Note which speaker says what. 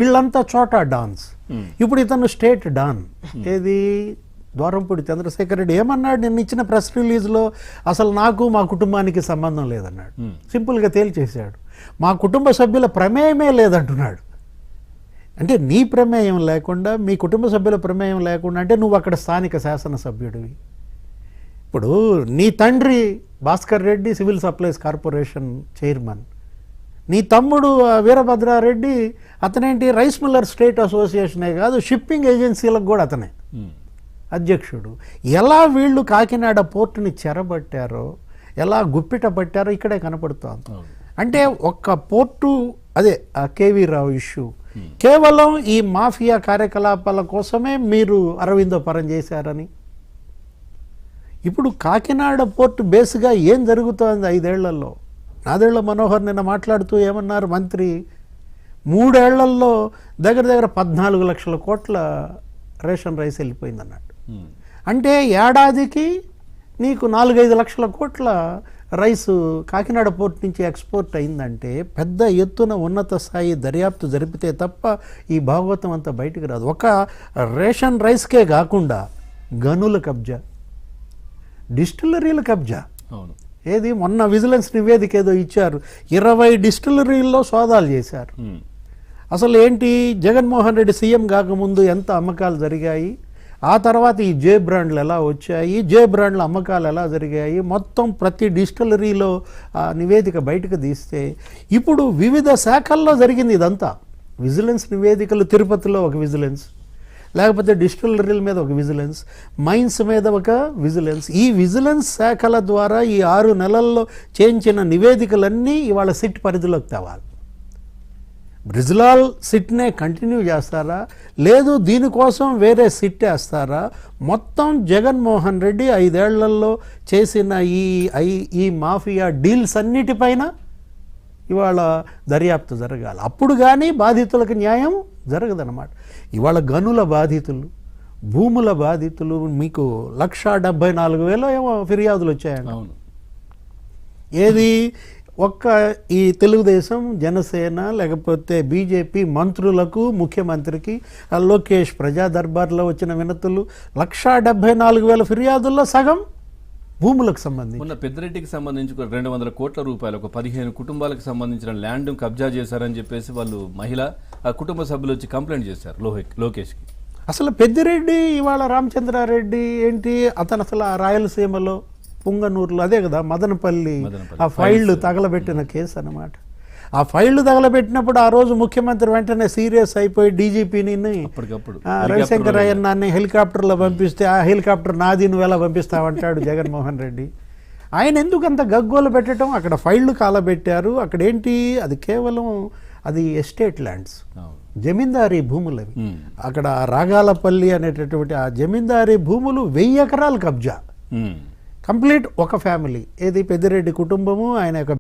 Speaker 1: వీళ్ళంతా చోటా డాన్స్. ఇప్పుడు ఇతను స్టేట్ డాన్. ఏది ద్వారంపూడి చంద్రశేఖర్ రెడ్డి ఏమన్నాడు నిన్న ఇచ్చిన ప్రెస్ రిలీజ్లో, అసలు నాకు మా కుటుంబానికి సంబంధం లేదన్నాడు. సింపుల్గా తేల్చేశాడు. మా కుటుంబ సభ్యుల ప్రమేయమే లేదంటున్నాడు. అంటే నీ ప్రమేయం లేకుండా, మీ కుటుంబ సభ్యుల ప్రమేయం లేకుండా అంటే నువ్వు అక్కడ స్థానిక శాసనసభ్యుడివి. ఇప్పుడు నీ తండ్రి Bhaskar Reddy civil supplies corporation chairman, నీ తమ్ముడు వీరభద్రారెడ్డి అతనేంటి రైస్ మిల్లర్ స్టేట్ అసోసియేషనే కాదు షిప్పింగ్ ఏజెన్సీలకు కూడా అతనే అధ్యక్షుడు. ఎలా వీళ్ళు కాకినాడ పోర్టుని చెరబట్టారో, ఎలా గుప్పిట పట్టారో ఇక్కడే కనపడుతోంది. అంటే ఒక్క పోర్టు, అదే ఆ కేవీ రావు ఇష్యూ, కేవలం ఈ మాఫియా కార్యకలాపాల కోసమే మీరు అరవిందో పరం చేశారని. ఇప్పుడు కాకినాడ పోర్టు బేస్గా ఏం జరుగుతోంది 5 ఏళ్లలో? నాదేళ్ల మనోహర్ నిన్న మాట్లాడుతూ ఏమన్నారు మంత్రి, 3 ఏళ్లలో దగ్గర దగ్గర 14 లక్షల కోట్ల రేషన్ రైస్ వెళ్ళిపోయిందన్నాడు. అంటే ఏడాదికి నీకు 4-5 లక్షల కోట్ల రైసు కాకినాడ పోర్ట్ నుంచి ఎక్స్పోర్ట్ అయిందంటే పెద్ద ఎత్తున ఉన్నత స్థాయి దర్యాప్తు జరిపితే తప్ప ఈ భాగవతం అంతా బయటకు రాదు. ఒక రేషన్ రైస్కే కాకుండా గనుల కబ్జా, డిస్టిలరీల కబ్జా. ఏది మొన్న విజిలెన్స్ నివేదిక ఏదో ఇచ్చారు, 20 డిస్టిలరీల్లో సోదాలు చేశారు. అసలు ఏంటి, జగన్మోహన్ రెడ్డి సీఎం కాకముందు ఎంత అమ్మకాలు జరిగాయి, ఆ తర్వాత ఈ జే బ్రాండ్లు ఎలా వచ్చాయి, జే బ్రాండ్ల అమ్మకాలు ఎలా జరిగాయి, మొత్తం ప్రతి డిస్టిలరీలో ఆ నివేదిక బయటకు తీస్తే ఇప్పుడు వివిధ శాఖల్లో జరిగింది ఇదంతా. విజిలెన్స్ నివేదికలు, తిరుపతిలో ఒక విజిలెన్స్, లేకపోతే డిస్టిలరీల మీద ఒక విజిలెన్స్, మైన్స్ మీద ఒక విజిలెన్స్. ఈ విజిలెన్స్ శాఖల ద్వారా ఈ 6 నెలల్లో చేయించిన నివేదికలన్నీ ఇవాళ సిట్ పరిధిలోకి తేవాలి. బ్రిజ్లాల్ సిట్నే కంటిన్యూ చేస్తారా, లేదు దీనికోసం వేరే సిట్ వేస్తారా? మొత్తం జగన్మోహన్ రెడ్డి 5 ఏళ్లలో చేసిన ఈ మాఫియా డీల్స్ అన్నిటిపైన ఇవాళ దర్యాప్తు జరగాలి. అప్పుడు కానీ బాధితులకు న్యాయం జరగదన్నమాట. ఇవాళ గనుల బాధితులు, భూముల బాధితులు, మీకు 1,74,000 ఏమో ఫిర్యాదులు వచ్చాయండి. ఏది ఒక్క ఈ తెలుగుదేశం, జనసేన, లేకపోతే బీజేపీ మంత్రులకు, ముఖ్యమంత్రికి, లోకేష్ ప్రజా దర్బార్లో వచ్చిన వినతులు 1,74,000 ఫిర్యాదుల్లో సగం భూములకు సంబంధించి.
Speaker 2: మొన్న పెద్దిరెడ్డికి సంబంధించి 200 కోట్ల రూపాయలు ఒక 15 కుటుంబాలకు సంబంధించిన ల్యాండ్ కబ్జా చేశారని చెప్పేసి వాళ్ళు మహిళ ఆ కుటుంబ సభ్యులు వచ్చి కంప్లైంట్ చేశారు లోకేష్కి.
Speaker 1: అసలు పెద్దిరెడ్డి ఇవాళ రామచంద్రారెడ్డి ఏంటి, అతను అసలు ఆ రాయలసీమలో పుంగనూరులో అదే కదా మదనపల్లి ఆ ఫైళ్లు తగలబెట్టిన కేసు అన్నమాట. ఆ ఫైళ్లు తగలబెట్టినప్పుడు ఆ రోజు ముఖ్యమంత్రి వెంటనే సీరియస్ అయిపోయి డీజీపీని రవిశంకర్ అయ్యన్నాన్ని హెలికాప్టర్లో పంపిస్తే ఆ హెలికాప్టర్ నాది, నువ్వు ఎలా పంపిస్తావంటాడు జగన్మోహన్ రెడ్డి. ఆయన ఎందుకు అంత గగ్గోలు పెట్టడం? అక్కడ ఫైళ్లు కాలబెట్టారు. అక్కడ ఏంటి, అది కేవలం అది ఎస్టేట్ ల్యాండ్స్, జమీందారీ భూములు అవి. అక్కడ రాగాలపల్లి అనేటటువంటి ఆ జమీందారీ భూములు 1000 ఎకరాలు కబ్జా, కంప్లీట్ ఒక ఫ్యామిలీ. ఏది పెద్దిరెడ్డి కుటుంబము, ఆయన యొక్క